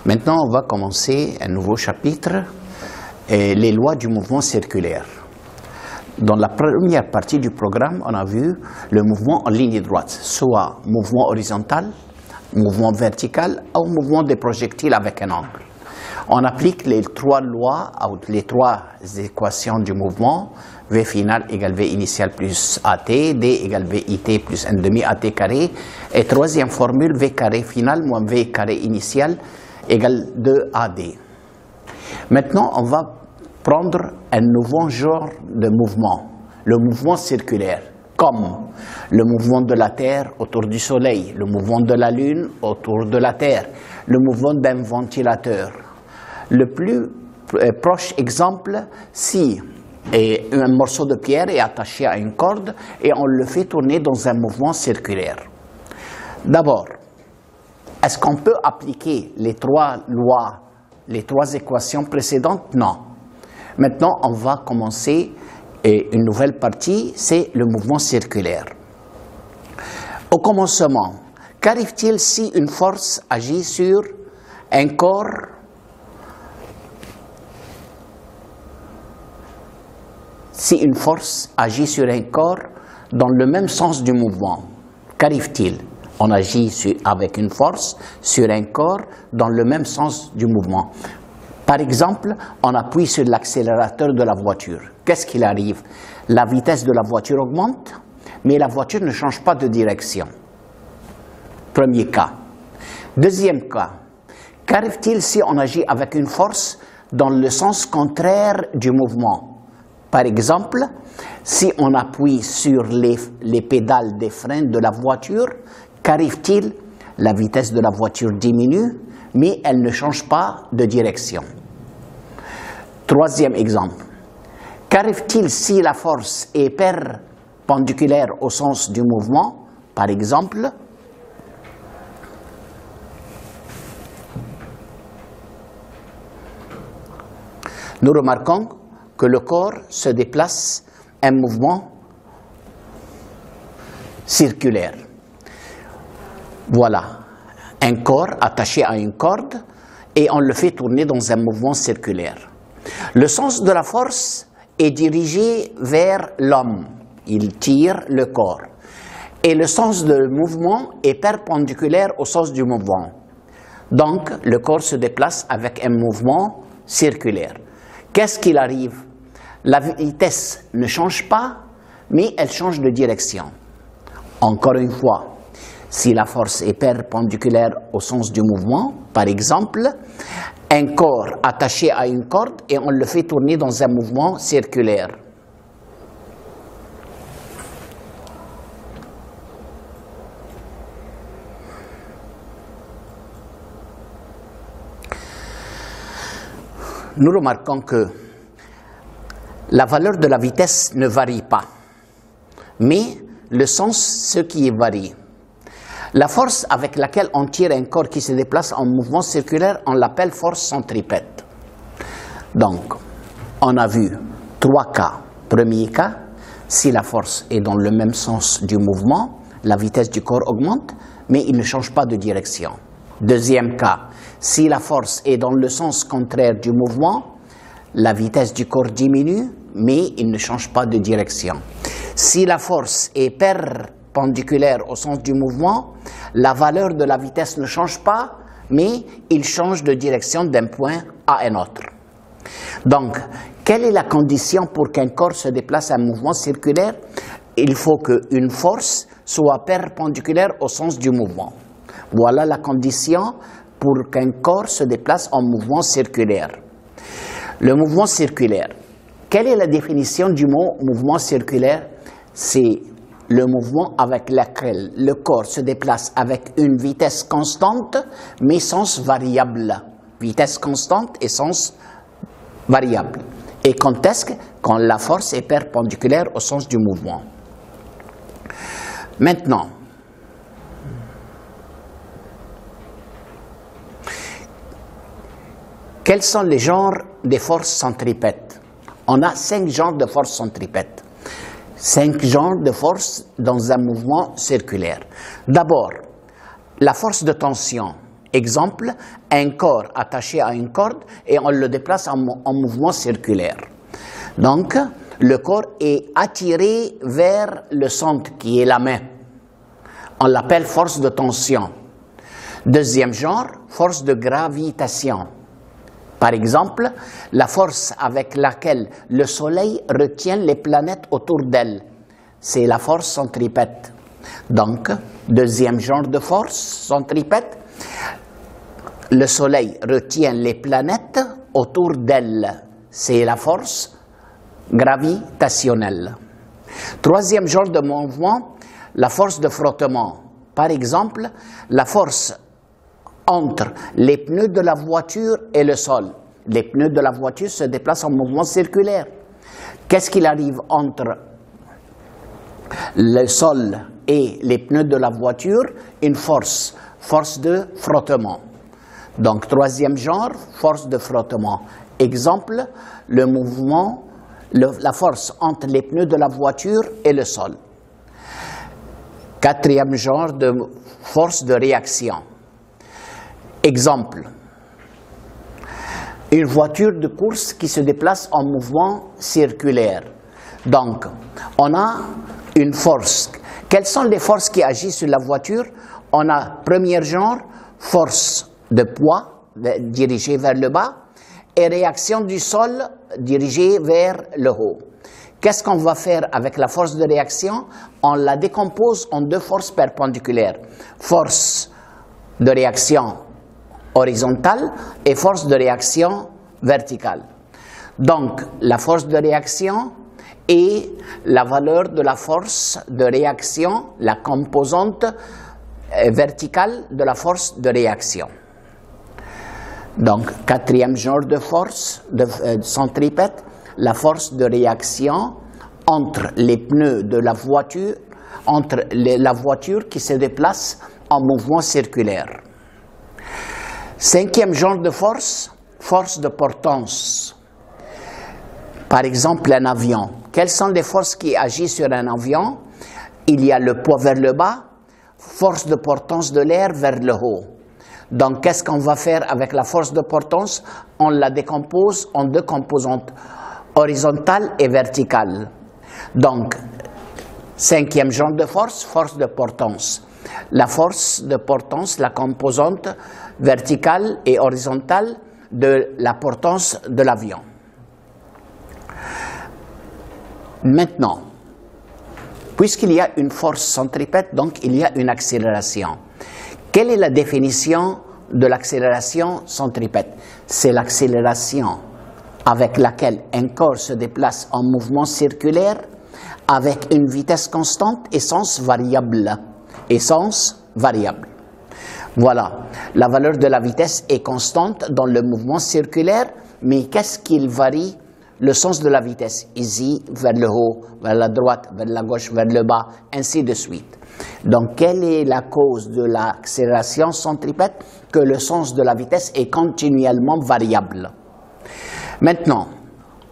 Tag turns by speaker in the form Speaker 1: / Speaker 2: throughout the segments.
Speaker 1: Maintenant, on va commencer un nouveau chapitre, les lois du mouvement circulaire. Dans la première partie du programme, on a vu le mouvement en ligne droite, soit mouvement horizontal, mouvement vertical ou mouvement des projectiles avec un angle. On applique les trois lois, les trois équations du mouvement, V final égale V initial plus AT, D égale V IT plus 1 demi AT carré, et troisième formule, V carré final moins V carré initial égale 2AD. Maintenant, on va prendre un nouveau genre de mouvement, le mouvement circulaire, comme le mouvement de la Terre autour du Soleil, le mouvement de la Lune autour de la Terre, le mouvement d'un ventilateur. Le plus proche exemple, si un morceau de pierre est attaché à une corde et on le fait tourner dans un mouvement circulaire. D'abord, est-ce qu'on peut appliquer les trois lois, les trois équations précédentes? Non. Maintenant, on va commencer une nouvelle partie, c'est le mouvement circulaire. Au commencement, qu'arrive-t-il si une force agit sur un corps dans le même sens du mouvement? Qu'arrive-t-il? On agit avec une force sur un corps dans le même sens du mouvement. Par exemple, on appuie sur l'accélérateur de la voiture. Qu'est-ce qu'il arrive? La vitesse de la voiture augmente, mais la voiture ne change pas de direction. Premier cas. Deuxième cas. Qu'arrive-t-il si on agit avec une force dans le sens contraire du mouvement? Par exemple, si on appuie sur les pédales des freins de la voiture, qu'arrive-t-il? La vitesse de la voiture diminue, mais elle ne change pas de direction. Troisième exemple. Qu'arrive-t-il si la force est perpendiculaire au sens du mouvement? Par exemple, nous remarquons que le corps se déplace un mouvement circulaire. Voilà, un corps attaché à une corde et on le fait tourner dans un mouvement circulaire. Le sens de la force est dirigé vers l'homme, il tire le corps. Et le sens du mouvement est perpendiculaire au sens du mouvement. Donc, le corps se déplace avec un mouvement circulaire. Qu'est-ce qu'il arrive? La vitesse ne change pas, mais elle change de direction. Encore une fois, si la force est perpendiculaire au sens du mouvement, par exemple, un corps attaché à une corde et on le fait tourner dans un mouvement circulaire. Nous remarquons que la valeur de la vitesse ne varie pas, mais le sens, ce qui varie. La force avec laquelle on tire un corps qui se déplace en mouvement circulaire, on l'appelle force centripète. Donc, on a vu trois cas. Premier cas, si la force est dans le même sens du mouvement, la vitesse du corps augmente, mais il ne change pas de direction. Deuxième cas, si la force est dans le sens contraire du mouvement, la vitesse du corps diminue, mais il ne change pas de direction. Si la force est perpendiculaire au sens du mouvement, la valeur de la vitesse ne change pas, mais il change de direction d'un point à un autre. Donc, quelle est la condition pour qu'un corps se déplace à un mouvement circulaire? Il faut qu'une force soit perpendiculaire au sens du mouvement. Voilà la condition pour qu'un corps se déplace en mouvement circulaire. Le mouvement circulaire. Quelle est la définition du mot mouvement circulaire? C'est le mouvement avec lequel le corps se déplace avec une vitesse constante, mais sens variable. Vitesse constante et sens variable. Et quand est-ce? Quand la force est perpendiculaire au sens du mouvement. Maintenant, quels sont les genres des forces centripètes? On a 5 genres de forces centripètes. 5 genres de forces dans un mouvement circulaire. D'abord, la force de tension Exemple, un corps attaché à une corde et on le déplace en mouvement circulaire. Donc, le corps est attiré vers le centre qui est la main. On l'appelle force de tension. Deuxième genre, force de gravitation. Par exemple, la force avec laquelle le Soleil retient les planètes autour d'elle, c'est la force centripète. Donc, deuxième genre de force centripète, le Soleil retient les planètes autour d'elle, c'est la force gravitationnelle. Troisième genre de mouvement, la force de frottement. Par exemple, la force entre les pneus de la voiture et le sol. Les pneus de la voiture se déplacent en mouvement circulaire. Qu'est-ce qu'il arrive entre le sol et les pneus de la voiture? Une force de frottement. Donc, troisième genre, force de frottement. Exemple, le mouvement, la force entre les pneus de la voiture et le sol. Quatrième genre de force de réaction. Exemple, une voiture de course qui se déplace en mouvement circulaire. Donc, on a une force. Quelles sont les forces qui agissent sur la voiture? On a, premier genre, force de poids dirigée vers le bas et réaction du sol dirigée vers le haut. Qu'est-ce qu'on va faire avec la force de réaction? On la décompose en deux forces perpendiculaires. Force de réaction horizontale et force de réaction verticale. Donc, la force de réaction est la valeur de la force de réaction, la composante verticale de la force de réaction. Donc, quatrième genre de force centripète, la force de réaction entre les pneus de la voiture, entre la voiture qui se déplace en mouvement circulaire. Cinquième genre de force, force de portance. Par exemple, un avion. Quelles sont les forces qui agissent sur un avion? Il y a le poids vers le bas, force de portance de l'air vers le haut. Donc, qu'est-ce qu'on va faire avec la force de portance? On la décompose en deux composantes, horizontale et verticale. Donc, cinquième genre de force, force de portance. La force de portance, la composante verticale et horizontale de la portance de l'avion. Maintenant, puisqu'il y a une force centripète, donc il y a une accélération. Quelle est la définition de l'accélération centripète? C'est l'accélération avec laquelle un corps se déplace en mouvement circulaire avec une vitesse constante et sens variable. Voilà, la valeur de la vitesse est constante dans le mouvement circulaire, mais qu'est-ce qu'il varie? Le sens de la vitesse, ici, vers le haut, vers la droite, vers la gauche, vers le bas, ainsi de suite. Donc, quelle est la cause de l'accélération centripète? Que le sens de la vitesse est continuellement variable. Maintenant,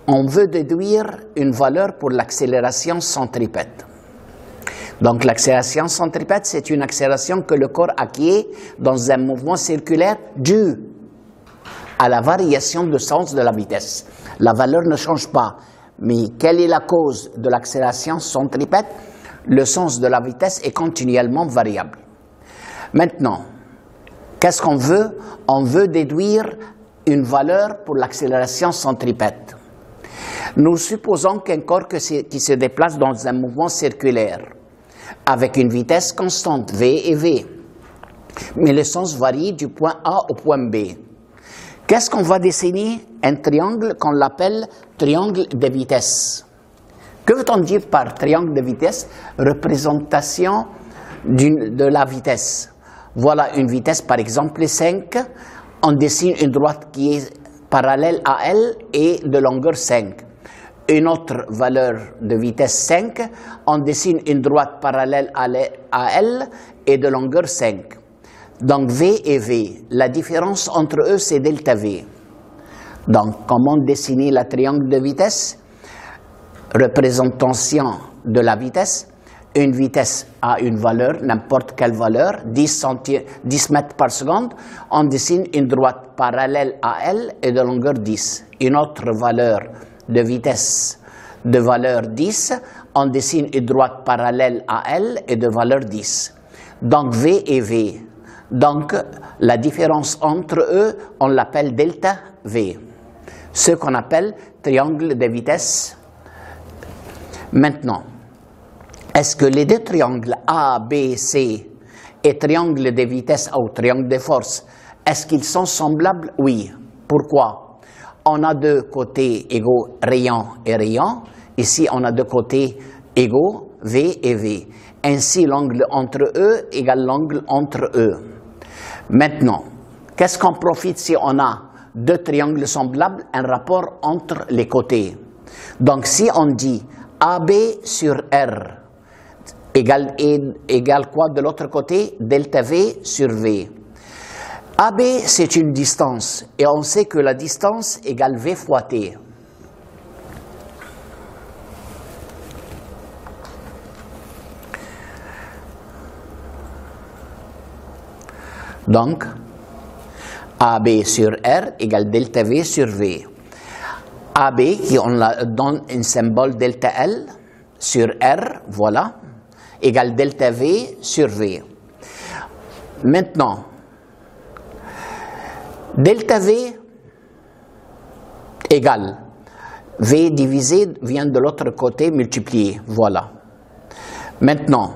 Speaker 1: on veut déduire une valeur pour l'accélération centripète. Donc, l'accélération centripète, c'est une accélération que le corps acquiert dans un mouvement circulaire dû à la variation de sens de la vitesse. La valeur ne change pas, mais quelle est la cause de l'accélération centripète? Le sens de la vitesse est continuellement variable. Maintenant, qu'est-ce qu'on veut? On veut déduire une valeur pour l'accélération centripète. Nous supposons qu'un corps qui se déplace dans un mouvement circulaire avec une vitesse constante, v et v, mais le sens varie du point A au point B. Qu'est-ce qu'on va dessiner? Un triangle qu'on l'appelle triangle de vitesse. Que veut-on dire par triangle de vitesse? Représentation de la vitesse. Voilà une vitesse, par exemple 5. On dessine une droite qui est parallèle à elle et de longueur 5. Une autre valeur de vitesse 5, on dessine une droite parallèle à elle et de longueur 5. Donc V et V, la différence entre eux c'est delta V. Donc comment dessiner la triangle de vitesse? Représentation de la vitesse, une vitesse à une valeur, n'importe quelle valeur, 10 mètres par seconde, on dessine une droite parallèle à elle et de longueur 10. Une autre valeur de vitesse de valeur 10, on dessine une droite parallèle à elle et de valeur 10. Donc V et V. Donc la différence entre eux, on l'appelle delta V. Ce qu'on appelle triangle de vitesse. Maintenant, est-ce que les deux triangles A, B, C et triangle de vitesse ou triangle de force, est-ce qu'ils sont semblables? Oui. Pourquoi? On a deux côtés égaux rayon et rayon. Ici, on a deux côtés égaux V et V. Ainsi, l'angle entre eux égale l'angle entre eux. Maintenant, qu'est-ce qu'on profite si on a deux triangles semblables? Un rapport entre les côtés. Donc, si on dit AB sur R égale quoi de l'autre côté? Delta V sur V. AB, c'est une distance, et on sait que la distance égale V fois T. Donc, AB sur R égale delta V sur V. AB, qui on donne un symbole delta L sur R, voilà, égale delta V sur V. Maintenant, delta V égale V divisé vient de l'autre côté multiplié, voilà. Maintenant,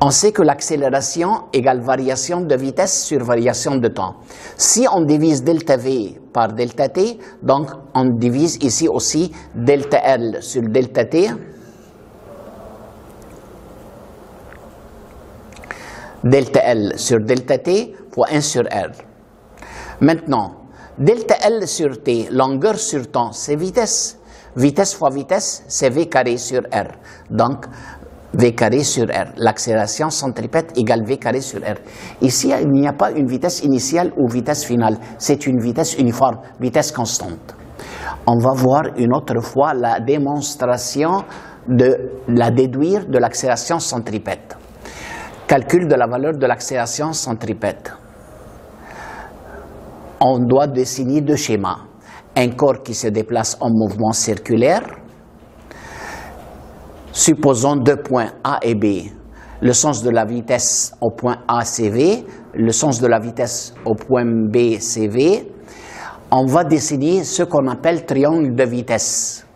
Speaker 1: on sait que l'accélération égale variation de vitesse sur variation de temps. Si on divise delta V par delta T, donc on divise ici aussi delta L sur delta T. Delta L sur delta T fois 1 sur R. Maintenant, delta L sur T, longueur sur temps, c'est vitesse. Vitesse fois vitesse, c'est V carré sur R. Donc, V carré sur R. L'accélération centripète égale V carré sur R. Ici, il n'y a pas une vitesse initiale ou vitesse finale. C'est une vitesse uniforme, vitesse constante. On va voir une autre fois la démonstration de la déduire de l'accélération centripète. Calcul de la valeur de l'accélération centripète. On doit dessiner deux schémas. Un corps qui se déplace en mouvement circulaire. Supposons deux points A et B. Le sens de la vitesse au point A, c'est V. Le sens de la vitesse au point B, c'est V. On va dessiner ce qu'on appelle triangle de vitesse.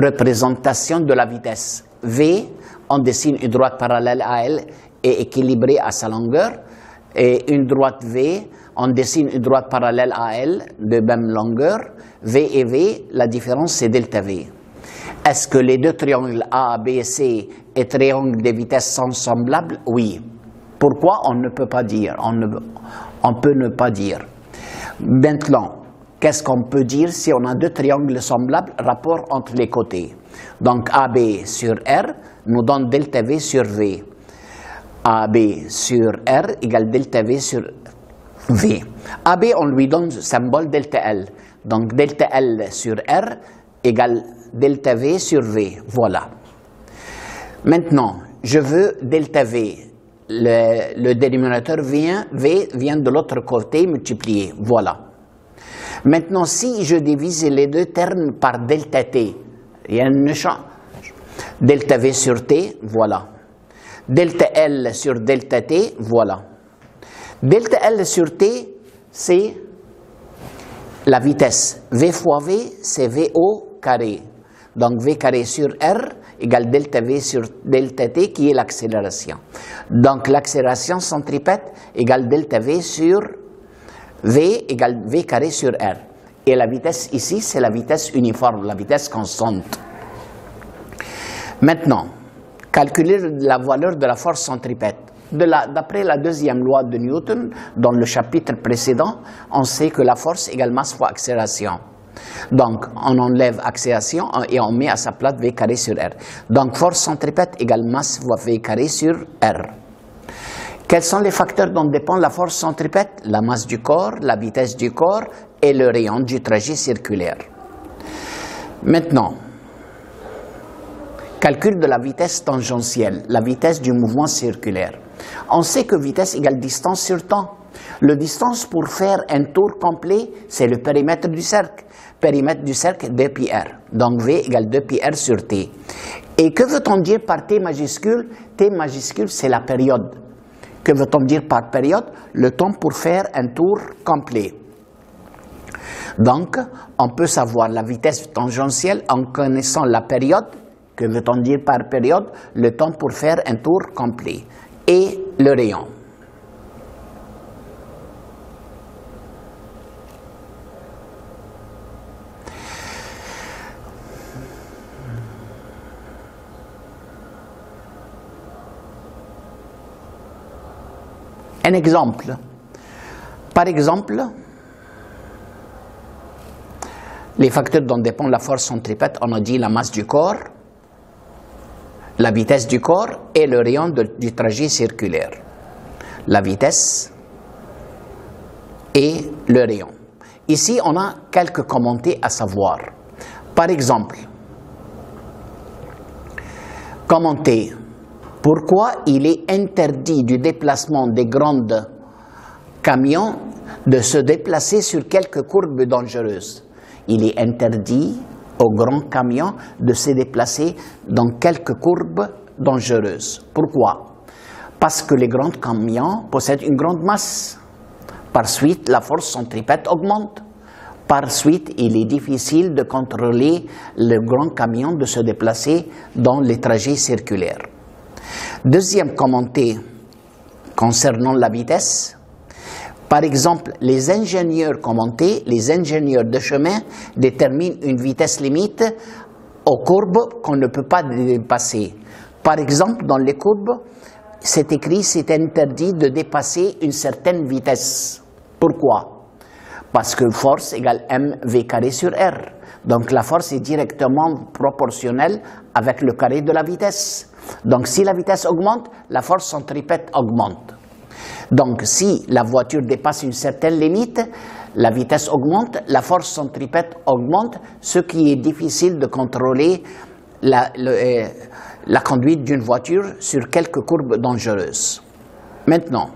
Speaker 1: Représentation de la vitesse. V, on dessine une droite parallèle à elle et équilibrée à sa longueur. Et une droite V, on dessine une droite parallèle à elle de même longueur. V et V, la différence c'est delta V. Est-ce que les deux triangles A, B, C et triangles de vitesse sont semblables? Oui. Pourquoi? On ne peut pas dire. On peut ne pas dire. Maintenant, qu'est-ce qu'on peut dire si on a deux triangles semblables? Rapport entre les côtés. Donc AB sur R nous donne delta V sur V. AB sur R égale delta V sur V. AB, on lui donne le symbole delta L. Donc delta L sur R égale delta V sur V. Voilà. Maintenant, je veux delta V. Le dénominateur V vient de l'autre côté multiplié. Voilà. Maintenant, si je divise les deux termes par delta T, il y a un échange. Delta V sur T, voilà. Delta L sur delta T, voilà. Delta L sur T, c'est la vitesse. V fois V, c'est VO carré. Donc V carré sur R égale delta V sur delta T qui est l'accélération. Donc l'accélération centripète égale delta V sur V égale V carré sur R. Et la vitesse ici, c'est la vitesse uniforme, la vitesse constante. Maintenant, calculer la valeur de la force centripète. D'après la deuxième loi de Newton, dans le chapitre précédent, on sait que la force égale masse fois accélération. Donc, on enlève accélération et on met à sa place V carré sur R. Donc, force centripète égale masse fois V carré sur R. Quels sont les facteurs dont dépend la force centripète? La masse du corps, la vitesse du corps et le rayon du trajet circulaire. Maintenant, Calcul de la vitesse tangentielle, la vitesse du mouvement circulaire. On sait que vitesse égale distance sur temps. Le distance pour faire un tour complet, c'est le périmètre du cercle. Périmètre du cercle, 2πr. Donc V égale 2πr sur T. Et que veut-on dire par T majuscule? T majuscule, c'est la période. Que veut-on dire par période? Le temps pour faire un tour complet. Donc, on peut savoir la vitesse tangentielle en connaissant la période. Que veut-on dire par période? Le temps pour faire un tour complet. Et le rayon. Un exemple. Par exemple, les facteurs dont dépend la force centripète, on a dit la masse du corps, la vitesse du corps et le rayon du trajet circulaire. La vitesse et le rayon. Ici, on a quelques commentaires à savoir. Par exemple, commenter pourquoi il est interdit du déplacement des grands camions de se déplacer sur quelques courbes dangereuses. Il est interdit aux grands camions de se déplacer dans quelques courbes dangereuses. Pourquoi? Parce que les grands camions possèdent une grande masse. Par suite, la force centripète augmente. Par suite, il est difficile de contrôler le grand camion de se déplacer dans les trajets circulaires. Deuxième commentaire concernant la vitesse. Par exemple, les ingénieurs commentés, les ingénieurs de chemin déterminent une vitesse limite aux courbes qu'on ne peut pas dépasser. Par exemple, dans les courbes, c'est écrit c'est interdit de dépasser une certaine vitesse. Pourquoi? Parce que force égale mv carré sur r. Donc la force est directement proportionnelle avec le carré de la vitesse. Donc si la vitesse augmente, la force centripète augmente. Donc si la voiture dépasse une certaine limite, la vitesse augmente, la force centripète augmente, ce qui est difficile de contrôler la conduite d'une voiture sur quelques courbes dangereuses. Maintenant,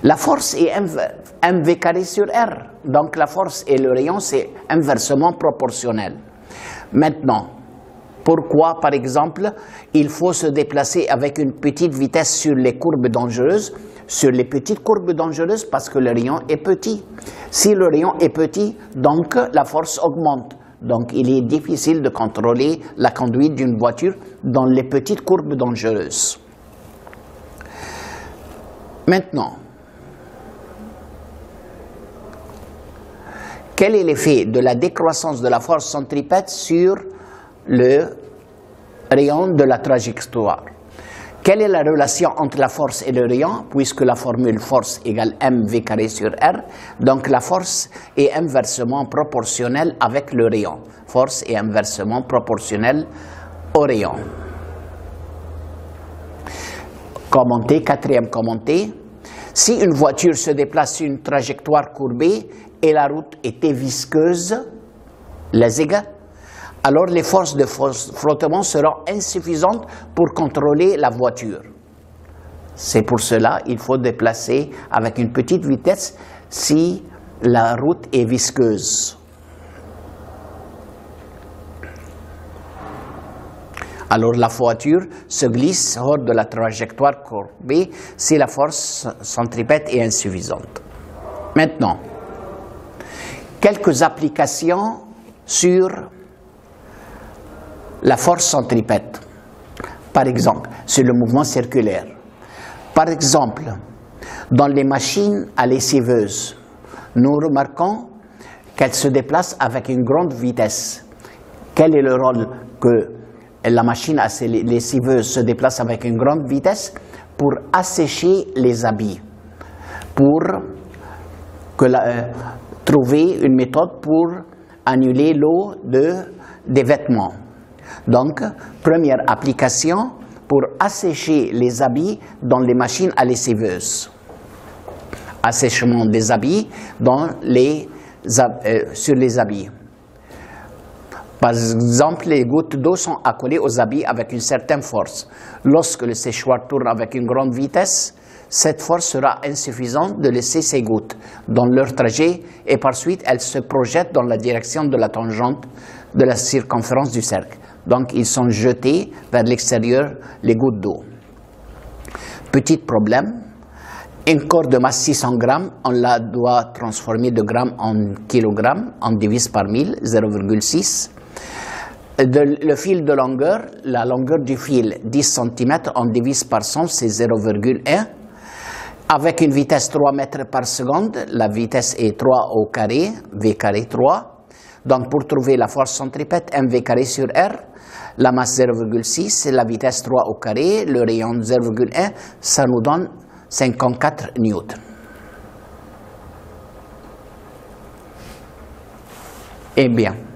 Speaker 1: la force est mv carré sur r, donc la force et le rayon c'est inversement proportionnel. Maintenant, pourquoi par exemple il faut se déplacer avec une petite vitesse sur les courbes dangereuses? Sur les petites courbes dangereuses parce que le rayon est petit. Si le rayon est petit, donc la force augmente. Donc il est difficile de contrôler la conduite d'une voiture dans les petites courbes dangereuses. Maintenant, quel est l'effet de la décroissance de la force centripète sur le rayon de la trajectoire? Quelle est la relation entre la force et le rayon? Puisque la formule force égale mv carré sur r, donc la force est inversement proportionnelle avec le rayon. Force est inversement proportionnelle au rayon. Commenter, quatrième commentaire. Si une voiture se déplace sur une trajectoire courbée et la route était visqueuse, lézéga, alors les forces de frottement seront insuffisantes pour contrôler la voiture. C'est pour cela qu'il faut déplacer avec une petite vitesse si la route est visqueuse. Alors la voiture se glisse hors de la trajectoire courbée si la force centripète est insuffisante. Maintenant, quelques applications sur la force centripète, par exemple, sur le mouvement circulaire. Par exemple, dans les machines à lessiveuses, nous remarquons qu'elles se déplacent avec une grande vitesse. Quel est le rôle que la machine à lessiveuse se déplace avec une grande vitesse? Pour assécher les habits, pour trouver une méthode pour annuler l'eau des vêtements. Donc, première application pour assécher les habits dans les machines à lessiveuses. Assèchement des habits sur les habits. Par exemple, les gouttes d'eau sont accolées aux habits avec une certaine force. Lorsque le séchoir tourne avec une grande vitesse, cette force sera insuffisante de laisser ces gouttes dans leur trajet et par suite elles se projettent dans la direction de la tangente de la circonférence du cercle. Donc ils sont jetés vers l'extérieur, les gouttes d'eau. Petit problème, un corps de masse 600 grammes, on la doit transformer de grammes en kilogrammes, on divise par 1000, 0,6. Le fil de longueur, la longueur du fil 10 cm, on divise par 100, c'est 0,1. Avec une vitesse 3 mètres par seconde, la vitesse est 3 au carré, V carré 3. Donc pour trouver la force centripète, mv carré sur R, la masse 0,6, la vitesse 3 au carré, le rayon 0,1, ça nous donne 54 newtons. Eh bien.